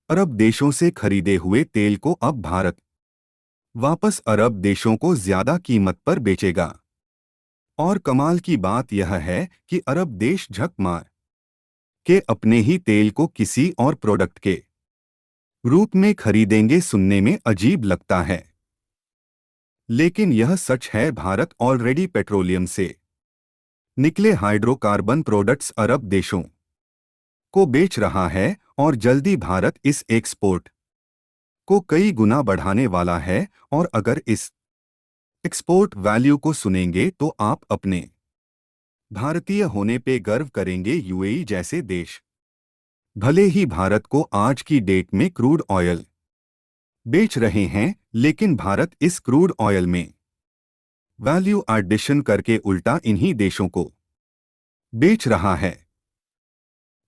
अरब देशों से खरीदे हुए तेल को अब भारत वापस अरब देशों को ज्यादा कीमत पर बेचेगा। और कमाल की बात यह है कि अरब देश झक मार के अपने ही तेल को किसी और प्रोडक्ट के रूप में खरीदेंगे। सुनने में अजीब लगता है, लेकिन यह सच है। भारत ऑलरेडी पेट्रोलियम से निकले हाइड्रोकार्बन प्रोडक्ट्स अरब देशों को बेच रहा है, और जल्दी भारत इस एक्सपोर्ट को कई गुना बढ़ाने वाला है। और अगर इस एक्सपोर्ट वैल्यू को सुनेंगे तो आप अपने भारतीय होने पे गर्व करेंगे। यूएई जैसे देश भले ही भारत को आज की डेट में क्रूड ऑयल बेच रहे हैं, लेकिन भारत इस क्रूड ऑयल में वैल्यू एडिशन करके उल्टा इन्हीं देशों को बेच रहा है।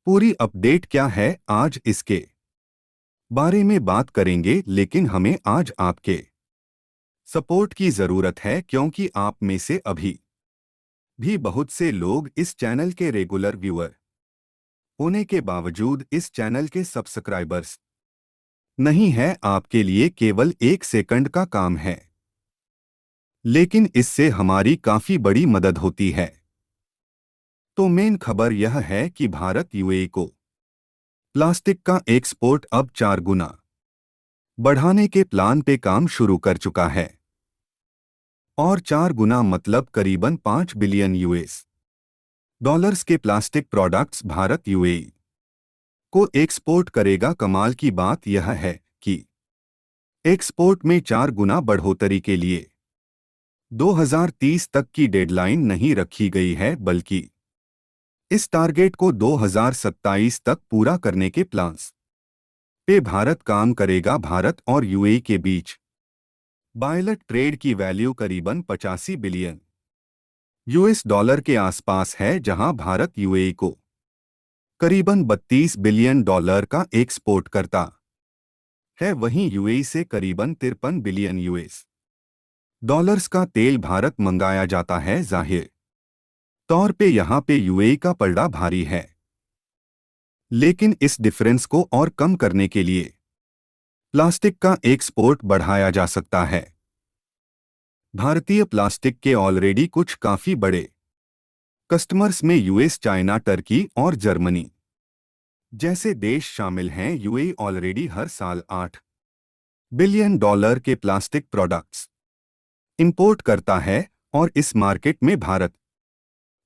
पूरी अपडेट क्या है, आज इसके बारे में बात करेंगे। लेकिन हमें आज आपके सपोर्ट की जरूरत है, क्योंकि आप में से अभी भी बहुत से लोग इस चैनल के रेगुलर व्यूअर होने के बावजूद इस चैनल के सब्सक्राइबर्स नहीं है। आपके लिए केवल 1 सेकंड का काम है, लेकिन इससे हमारी काफी बड़ी मदद होती है। तो मेन खबर यह है कि भारत यूएई को प्लास्टिक का एक्सपोर्ट अब 4 गुना बढ़ाने के प्लान पे काम शुरू कर चुका है। और 4 गुना मतलब करीबन 5 बिलियन यूएस डॉलर्स के प्लास्टिक प्रोडक्ट्स भारत यूएई को एक्सपोर्ट करेगा। कमाल की बात यह है कि एक्सपोर्ट में 4 गुना बढ़ोतरी के लिए 2030 तक की डेडलाइन नहीं रखी गई है, बल्कि इस टारगेट को 2027 तक पूरा करने के प्लान्स पे भारत काम करेगा। भारत और यूएई के बीच बायलट ट्रेड की वैल्यू करीबन 85 बिलियन यूएस डॉलर के आसपास है, जहां भारत यूएई को करीबन 32 बिलियन डॉलर का एक्सपोर्ट करता है। वहीं यूएई से करीबन 53 बिलियन यूएस डॉलर्स का तेल भारत मंगाया जाता है। जाहिर तौर पे यहां पे यूएई का पलड़ा भारी है, लेकिन इस डिफरेंस को और कम करने के लिए प्लास्टिक का एक्सपोर्ट बढ़ाया जा सकता है। भारतीय प्लास्टिक के ऑलरेडी कुछ काफी बड़े कस्टमर्स में यूएस, चाइना, टर्की और जर्मनी जैसे देश शामिल हैं। यूएई ऑलरेडी हर साल 8 बिलियन डॉलर के प्लास्टिक प्रोडक्ट्स इंपोर्ट करता है, और इस मार्केट में भारत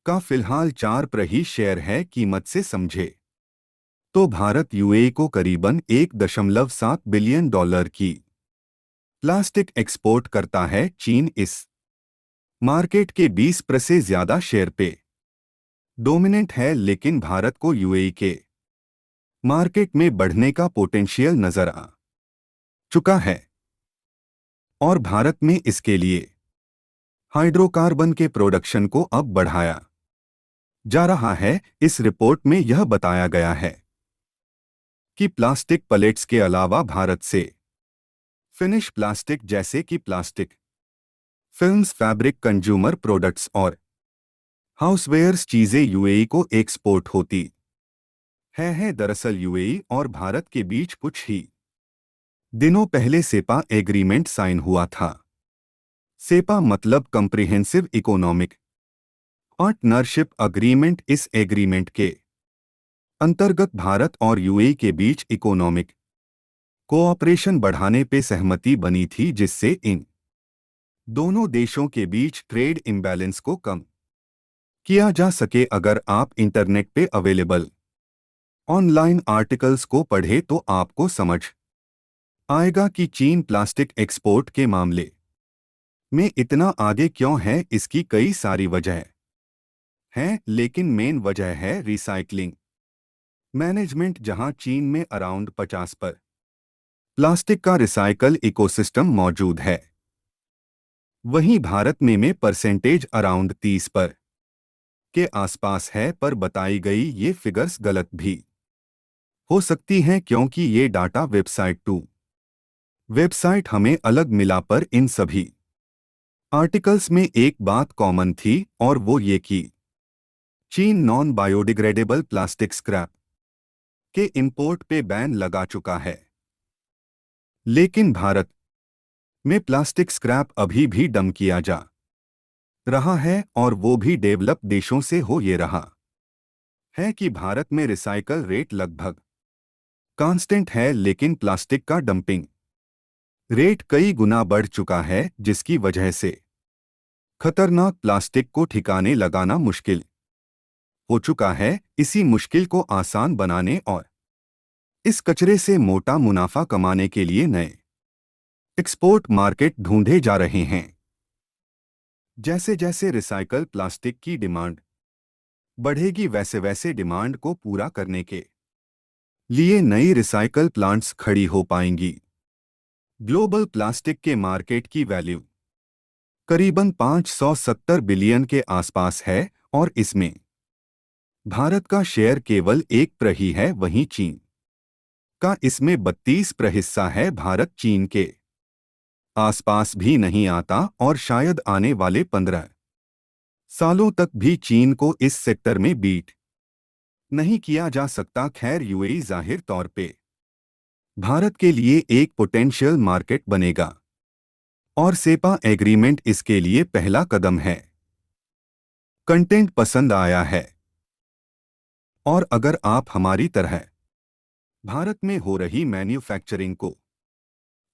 का फिलहाल 4% शेयर है। कीमत से समझे तो भारत यूएई को करीबन 1.7 बिलियन डॉलर की प्लास्टिक एक्सपोर्ट करता है। चीन इस मार्केट के 20% से ज्यादा शेयर पे डोमिनेंट है, लेकिन भारत को यूएई के मार्केट में बढ़ने का पोटेंशियल नजर आ चुका है, और भारत में इसके लिए हाइड्रोकार्बन के प्रोडक्शन को अब बढ़ाया जा रहा है। इस रिपोर्ट में यह बताया गया है कि प्लास्टिक पलेट्स के अलावा भारत से फिनिश प्लास्टिक जैसे कि plastic films, fabric, consumer products और हाउसवेयर्स चीजें यूएई को एक्सपोर्ट होती है। दरअसल यूएई और भारत के बीच कुछ ही दिनों पहले सेपा एग्रीमेंट साइन हुआ था। सेपा मतलब कंप्रिहेंसिव इकोनॉमिक पार्टनरशिप अग्रीमेंट। इस एग्रीमेंट के अंतर्गत भारत और यूएई के बीच इकोनॉमिक कोऑपरेशन बढ़ाने पे सहमति बनी थी, जिससे इन दोनों देशों के बीच ट्रेड इम्बैलेंस को कम किया जा सके। अगर आप इंटरनेट पे अवेलेबल ऑनलाइन आर्टिकल्स को पढ़े तो आपको समझ आएगा कि चीन प्लास्टिक एक्सपोर्ट के मामले में इतना आगे क्यों है। इसकी कई सारी वजह हैं, लेकिन मेन वजह है रिसाइकलिंग मैनेजमेंट। जहां चीन में अराउंड 50 पर प्लास्टिक का रिसाइकल इकोसिस्टम मौजूद है, वहीं भारत में परसेंटेज अराउंड 30 पर के आसपास है। पर बताई गई ये फिगर्स गलत भी हो सकती हैं, क्योंकि ये डाटा वेबसाइट टू वेबसाइट हमें अलग मिला। पर इन सभी आर्टिकल्स में एक बात कॉमन थी, और वो ये कि चीन नॉन बायोडिग्रेडेबल प्लास्टिक स्क्रैप के इंपोर्ट पे बैन लगा चुका है। लेकिन भारत में प्लास्टिक स्क्रैप अभी भी डंप किया जा रहा है, और वो भी डेवलप देशों से हो ये रहा है कि भारत में रिसाइकल रेट लगभग कांस्टेंट है, लेकिन प्लास्टिक का डंपिंग रेट कई गुना बढ़ चुका है, जिसकी वजह से खतरनाक प्लास्टिक को ठिकाने लगाना मुश्किल हो चुका है। इसी मुश्किल को आसान बनाने और इस कचरे से मोटा मुनाफा कमाने के लिए नए एक्सपोर्ट मार्केट ढूंढे जा रहे हैं। जैसे जैसे रिसाइकल प्लास्टिक की डिमांड बढ़ेगी, वैसे वैसे डिमांड को पूरा करने के लिए नई रिसाइकल प्लांट्स खड़ी हो पाएंगी। ग्लोबल प्लास्टिक के मार्केट की वैल्यू करीबन 570 बिलियन के आसपास है, और इसमें भारत का शेयर केवल 1% ही है। वहीं चीन का इसमें 32% हिस्सा है। भारत चीन के आसपास भी नहीं आता, और शायद आने वाले 15 सालों तक भी चीन को इस सेक्टर में बीट नहीं किया जा सकता। खैर, यूएई जाहिर तौर पे भारत के लिए एक पोटेंशियल मार्केट बनेगा, और सेपा एग्रीमेंट इसके लिए पहला कदम है। कंटेंट पसंद आया है, और अगर आप हमारी तरह भारत में हो रही मैन्युफैक्चरिंग को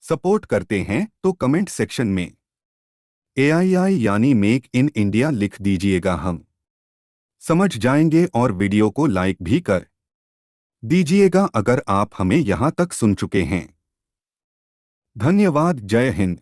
सपोर्ट करते हैं, तो कमेंट सेक्शन में AII यानी मेक इन इंडिया लिख दीजिएगा, हम समझ जाएंगे। और वीडियो को लाइक भी कर दीजिएगा अगर आप हमें यहां तक सुन चुके हैं। धन्यवाद। जय हिंद।